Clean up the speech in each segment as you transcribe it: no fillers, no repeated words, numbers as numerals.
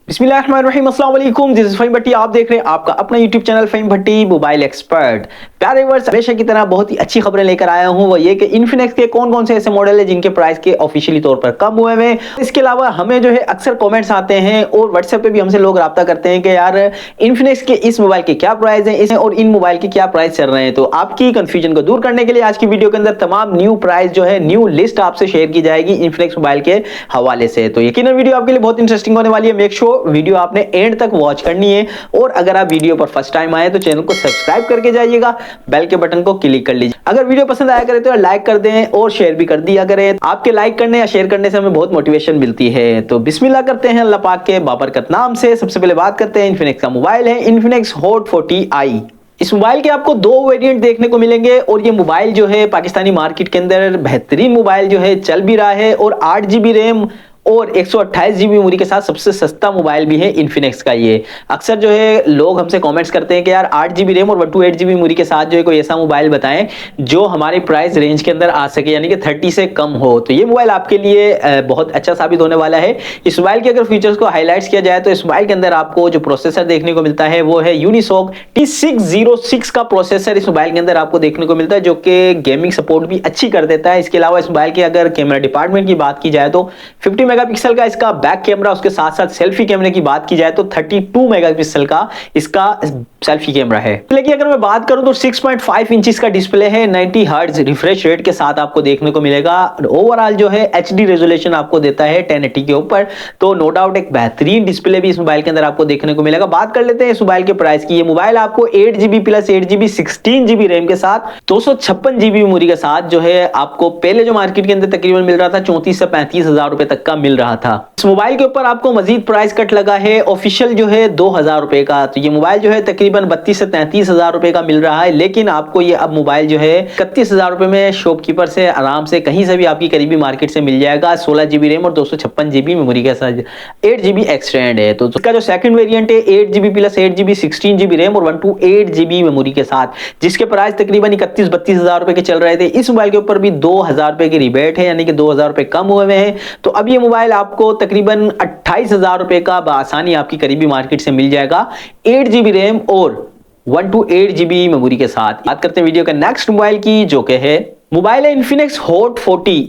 बिस्मिल्लाहिर्रहमानिर्रहीम, अस्सलाम वालेकुम। दिस इज फहीम भट्टी। आप देख रहे हैं आपका अपना यूट्यूब चैनल फहीम भट्टी मोबाइल एक्सपर्ट। प्यारे व्यूअर्स, हमेशा की तरह बहुत ही अच्छी खबरें लेकर आया हूं। वो ये कि इन्फिनिक्स के कौन कौन से ऐसे मॉडल है जिनके प्राइस के ऑफिशियली तौर पर कम हुए हैं। इसके अलावा हमें जो है अक्सर कमेंट्स आते हैं और व्हाट्सएप पे भी हमसे लोग राब्ता करते हैं कि यार इन्फिनिक्स के इस मोबाइल के क्या प्राइस है और इन मोबाइल के क्या प्राइस चल रहे हैं। तो आपकी कंफ्यूजन को दूर करने के लिए आज की वीडियो के अंदर तमाम न्यू प्राइस जो है, न्यू लिस्ट आपसे शेयर की जाएगी इन्फिनिक्स मोबाइल के हवाले से। तो यकीनन वीडियो आपके लिए बहुत इंटरेस्टिंग होने वाली है। मेक श्योर वीडियो आपने एंड तक वॉच करनी है और अगर आप वीडियो पर फर्स्ट टाइम आए तो चैनल को सब्सक्राइब करके जाइएगा, बेल के बटन को क्लिक कर लीजिए। अगर वीडियो पसंद आया करे तो लाइक कर दें और शेयर भी कर दिया करें। आपके लाइक करने या शेयर करने से हमें बहुत मोटिवेशन मिलती है। तो बिस्मिल्लाह करते हैं अल्लाह पाक के बाबरकत नाम से। सबसे पहले बात करते हैं इन्फिनिक्स का मोबाइल है इन्फिनिक्स हॉट 40i। इस मोबाइल के आपको दो वेरिएंट देखने को मिलेंगे और ये मोबाइल जो है पाकिस्तानी मार्केट के अंदर बेहतरीन मोबाइल जो है चल भी रहा है और 8GB रैम और 128GB मेमोरी के साथ सबसे सस्ता मोबाइल भी है इन्फिनिक्स का। ये अक्सर जो है लोग हमसे कमेंट्स करते हैं कि यार 8GB रैम और 128GB मेमोरी के साथ जो है कोई ऐसा मोबाइल बताएं जो हमारी प्राइस रेंज के अंदर आ सके, यानी कि 30 से कम हो। तो ये मोबाइल आपके लिए बहुत अच्छा साबित होने वाला है। इस मोबाइल के अगर फीचर्स को हाईलाइट्स किया जाए तो इस मोबाइल के अंदर आपको जो प्रोसेसर देखने को मिलता है वो है यूनिसॉक T606 का प्रोसेसर इस मोबाइल के अंदर आपको देखने को मिलता है, जो कि गेमिंग सपोर्ट भी अच्छी कर देता है। इसके अलावा इस मोबाइल के अगर कैमरा डिपार्टमेंट की बात की जाए तो 50 मेगापिक्सल का इसका बैक कैमरा, उसके साथ साथ सेल्फी कैमरे की बात की जाए तो 32 मेगापिक्सल का इसका सेल्फी कैमरा है। लेकिन अगर मैं बात करूं तो 6.5 इंचेस का डिस्प्ले है, 90 हर्ट्ज रिफ्रेश रेट के साथ आपको देखने को मिलेगा। ओवरऑल जो है एचडी रेजोल्यूशन आपको देता है 1080 के ऊपर। तो नो डाउट एक बेहतरीन डिस्प्ले भी इस मोबाइल के अंदर आपको देखने को मिलेगा। बात कर लेते हैं इस मोबाइल के प्राइस की। ये मोबाइल आपको 8GB plus 8GB 16GB RAM के साथ 256GB मेमोरी के साथ जो है आपको पहले जो मार्केट के अंदर तकरीबन मिल रहा था 34 से 35 हजार रुपए तक का मिल रहा था। इस मोबाइल के ऊपर आपको मजीद प्राइस कट लगा है ऑफिशियल जो है 2000 रुपए का। तो ये मोबाइल जो है तकरीबन 32 से 33 हजार रुपए का मिल रहा है, लेकिन आपको ये अब मोबाइल जो है 31 हजार रुपए में शॉपकीपर से आराम से कहीं से भी आपकी करीबी मार्केट से मिल जाएगा। 16GB रैम और 256GB मेमोरी के साथ 8GB एक्सटेंड है। तो इसका जो सेकंड वेरिएंट है 8GB plus 8GB 16GB RAM और 128GB मेमोरी के साथ, जिसके प्राइस तकरीबन 31-32 हजार रुपए के चल रहे थे। इस मोबाइल के ऊपर भी 2000 रुपए की रिबेट है, यानी कि 2000 रुपए कम हुए हैं। तो अब ये मोबाइल आपको तकरीबन 28 हजार रुपए का बआसानी आपकी करीबी मार्केट से मिल जाएगा 8GB रैम और 128GB मेमोरी के साथ। बात करते हैं वीडियो का नेक्स्ट मोबाइल की, जो कि है मोबाइल है Infinix hot 40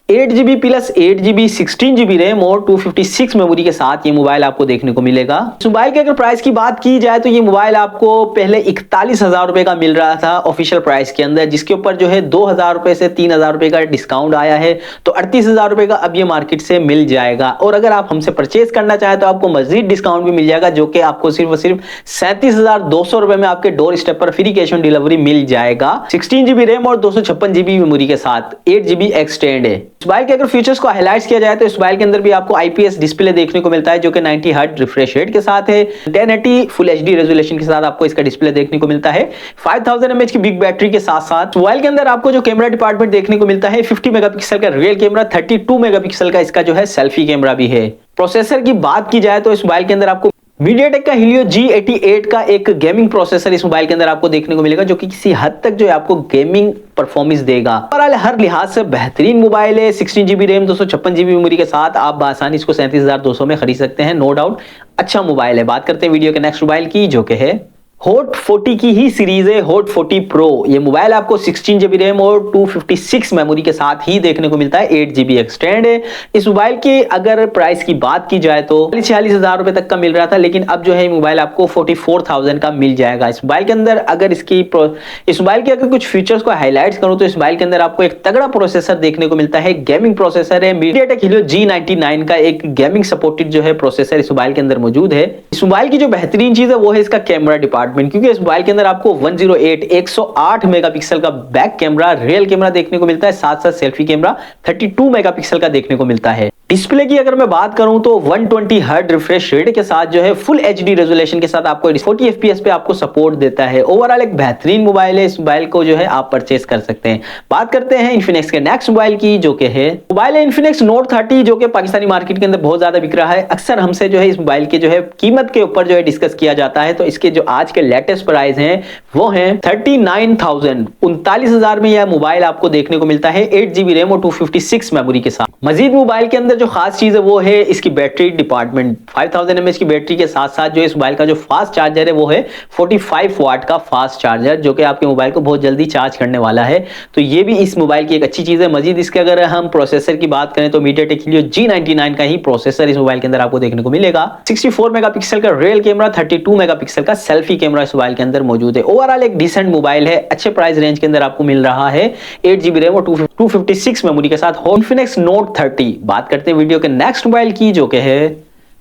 8GB plus 8GB 16GB RAM और 256 मेमोरी के साथ ये मोबाइल आपको देखने को मिलेगा। इस मोबाइल के अगर प्राइस की बात की जाए तो ये मोबाइल आपको पहले 41 हजार रुपए का मिल रहा था ऑफिशियल प्राइस के अंदर, जिसके ऊपर जो है 2000 रुपए से 3000 रुपए का डिस्काउंट आया है। तो 38 हजार रुपए का अब ये मार्केट से मिल जाएगा और अगर आप हमसे परचेज करना चाहें तो आपको मजीद डिस्काउंट भी मिल जाएगा, जो कि आपको सिर्फ और सिर्फ 37,200 रुपए में आपके डोर स्टेप पर फ्री कैश ऑन डिलीवरी मिल जाएगा। 16GB रैम और 256GB मेमोरी के साथ 8GB एक्सटेंड है। इस मोबाइल के अगर फीचर्स को हाईलाइट्स किया जाए तो इस मोबाइल के अंदर भी आपको IPS डिस्प्ले देखने को मिलता है, जो कि 90 हर्ट्ज रिफ्रेश रेट के साथ है। 1080 फुल HD रेजोल्यूशन के साथ आपको इसका डिस्प्ले देखने को मिलता है। 5000 mAh की बिग बैटरी के साथ साथ मोबाइल के अंदर आपको जो कैमरा डिपार्टमेंट देखने को मिलता है 50 मेगापिक्सल का रियल कैमरा, 32 मेगापिक्सल का इसका जो है सेल्फी कैमरा भी है। प्रोसेसर की बात की जाए तो इस मोबाइल के अंदर आपको MediaTek का Helio G88 का एक गेमिंग प्रोसेसर इस मोबाइल के अंदर आपको देखने को मिलेगा, जो कि किसी हद तक जो है आपको गेमिंग परफॉर्मेंस देगा। ओवरऑल हर लिहाज से बेहतरीन मोबाइल है। 16GB रैम 256GB मेमोरी के साथ आप बआसानी इसको 37,200 में खरीद सकते हैं। नो डाउट अच्छा मोबाइल है। बात करते हैं वीडियो के नेक्स्ट मोबाइल की, जो कि है हॉट 40 की ही सीरीज है हॉट 40 प्रो। ये मोबाइल आपको 16GB रैम और 256 मेमोरी के साथ ही देखने को मिलता है। 8GB एक्सटेंड है। इस मोबाइल की अगर प्राइस की बात की जाए तो 46 हजार रुपए तक का मिल रहा था, लेकिन अब जो है मोबाइल आपको 44,000 का मिल जाएगा। इस मोबाइल के अंदर अगर इस मोबाइल के अगर कुछ फीचर्स को हाईलाइट करूं तो इस मोबाइल के अंदर आपको एक तगड़ा प्रोसेसर देखने को मिलता है। गेमिंग प्रोसेसर है MediaTek Helio G99 का एक गेमिंग सपोर्टेड जो है प्रोसेसर इस मोबाइल के अंदर मौजूद है। इस मोबाइल की जो बेहतरीन चीज है वो है इसका कैमरा डिपार्टमेंट, क्योंकि इस मोबाइल के अंदर आपको 108 मेगापिक्सल का बैक कैमरा रियल कैमरा देखने को मिलता है, साथ साथ सेल्फी कैमरा 32 मेगापिक्सल का देखने को मिलता है। डिस्प्ले की अगर मैं बात करूं तो 120 हर्ट्ज रिफ्रेश रेट के साथ जो है फुल HD रेजोल्यूशन के साथ आपको 40 FPS पे आपको सपोर्ट देता है। ओवरऑल एक बेहतरीन मोबाइल है। इस मोबाइल को जो है आप परचेस कर सकते हैं। बात करते हैं इन्फिनिक्स के नेक्स्ट मोबाइल की, जो कि है मोबाइल है इन्फिनिक्स नोट 30, जो कि पाकिस्तानी मार्केट के अंदर बहुत ज्यादा बिक रहा है। अक्सर हमसे जो है इस मोबाइल के जो है कीमत के ऊपर जो है डिस्कस किया जाता है, तो इसके जो आज के के लेटेस्ट प्राइस हैं वो हैं 39,000, 39,000 में यह मोबाइल आपको देखने को मिलता है 8GB रैम और 256 मेमोरी के साथ। मजीद मोबाइल के अंदर जो खास चीज है वो है इसकी बैटरी डिपार्टमेंट। 5000 mAh की बैटरी के साथ साथ जो इस मोबाइल का जो फास्ट चार्जर है वो है 45 वाट का फास्ट चार्जर, जो कि आपके मोबाइल को बहुत जल्दी चार्ज करने वाला है। तो ये भी इस मोबाइल की एक अच्छी चीज है। मजीद इसके अगर हम प्रोसेसर की बात करें तो MediaTek Helio G99 का ही प्रोसेसर इस मोबाइल के अंदर आपको देखने को मिलेगा। 64 मेगापिक्सल का रियल कैमरा, 32 मेगापिक्सल का सेल्फी कैमरा इस मोबाइल के अंदर मौजूद है। ओवरऑल एक डिसेंट मोबाइल है, अच्छे प्राइस रेंज के अंदर आपको मिल रहा है 8GB रैम और 256 मेमोरी के साथ Infinix Note 30। बात करते हैं वीडियो के नेक्स्ट मोबाइल की, जो कि है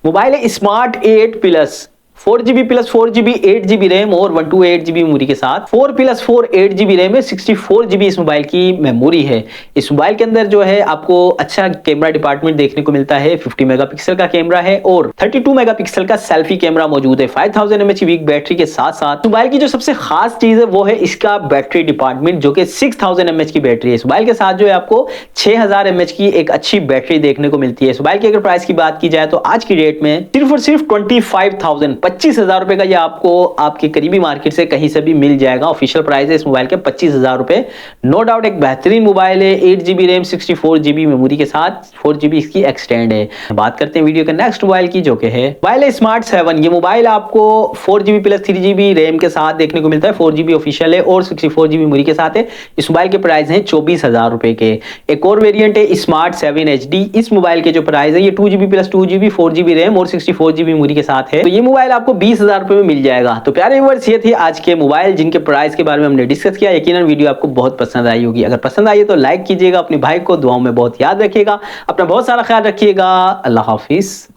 मोबाइल है smart 8 plus 4GB plus 4GB 8GB RAM और 128GB मेमोरी के साथ। 4 प्लस 4 8GB रैम है, 64GB इस मोबाइल की मेमोरी है। इस मोबाइल के अंदर जो है आपको अच्छा कैमरा डिपार्टमेंट देखने को मिलता है। 50 मेगापिक्सल का कैमरा है और 32 मेगापिक्सल का सेल्फी कैमरा मौजूद है। 5000 mAh वीक बैटरी के साथ साथ मोबाइल की जो सबसे खास चीज है वो है इसका बैटरी डिपार्टमेंट, जो कि 6000 mAh की बैटरी है। इस मोबाइल के साथ जो है आपको 6000 mAh की एक अच्छी बैटरी देखने को मिलती है। इस मोबाइल की अगर प्राइस की बात की जाए तो आज की डेट में सिर्फ और सिर्फ 25,000 25,000 रुपए का ये आपको आपके करीबी मार्केट से कहीं से भी मिल जाएगा। ऑफिशियल प्राइस है इस मोबाइल के 25,000 रुपए। नो डाउट एक बेहतरीन मोबाइल है, 8GB रैम 64GB मेमोरी के साथ, 4GB इसकी एक्सटेंड है। बात करते हैं वीडियो के नेक्स्ट मोबाइल की, जो कि है मोबाइल है स्मार्ट 7। ये मोबाइल आपको 4GB प्लस 3GB रैम के साथ देखने को मिलता है। 4GB ऑफिशियल है और 64GB मेमोरी के साथ है। इस मोबाइल के प्राइस है 24,000 रुपए के। एक और वेरिएंट है स्मार्ट 7 HD। इस मोबाइल के जो प्राइस है ये 2GB plus 2GB 4GB RAM और 64GB मेमोरी के साथ है। तो ये मोबाइल आपको 20,000 रुपए में मिल जाएगा। तो प्यारे व्यूअर्स, ये थे आज के मोबाइल जिनके प्राइस के बारे में हमने डिस्कस किया। यकीनन वीडियो आपको बहुत पसंद आई होगी। अगर पसंद आई तो लाइक कीजिएगा, अपने भाई को दुआओं में बहुत याद रखिएगा, अपना बहुत सारा ख्याल रखिएगा। अल्लाह हाफिज।